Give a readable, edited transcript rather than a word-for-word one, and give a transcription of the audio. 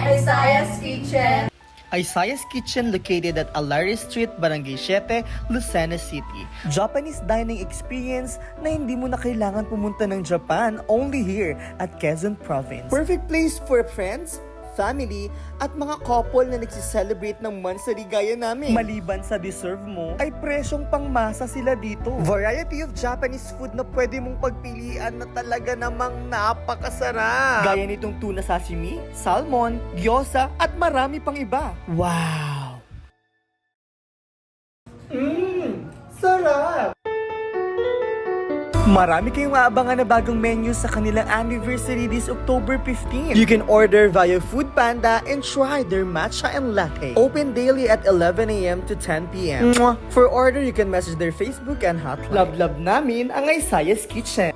Isaiah's Kitchen. Isaiah's Kitchen located at Alari Street, Barangay 7, Lucena City. Japanese dining experience na hindi mo na kailangan pumunta ng Japan, only here at Quezon Province. Perfect place for friends, family, at mga couple na nagsiselebrate ng monthsary gaya namin. Maliban sa deserve mo, ay presyong pangmasa sila dito. Variety of Japanese food na pwede mong pagpilian na talaga namang napakasarap. Gaya nitong tuna sashimi, salmon, gyoza, at marami pang iba. Wow! Sarap! Marami kayong aabangan na bagong menu sa kanilang anniversary this October 15. You can order via Foodpanda and try their matcha and latte. Open daily at 11 a.m. to 10 p.m. For order, you can message their Facebook and hotline. Love namin ang Isaiah's Kitchen.